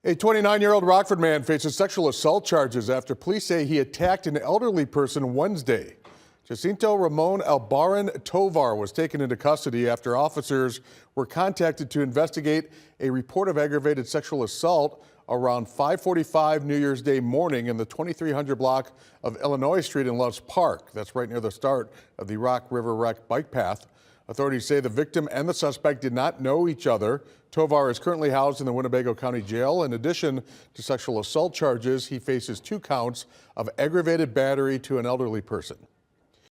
A 29-year-old Rockford man faces sexual assault charges after police say he attacked an elderly person Wednesday. Jacinto Ramon Albaran Tovar was taken into custody after officers were contacted to investigate a report of aggravated sexual assault around 5:45 New Year's Day morning in the 2300 block of Illinois Street in Loves Park. That's right near the start of the Rock River Rec bike path. Authorities say the victim and the suspect did not know each other. Tovar is currently housed in the Winnebago County Jail. In addition to sexual assault charges, he faces 2 counts of aggravated battery to an elderly person.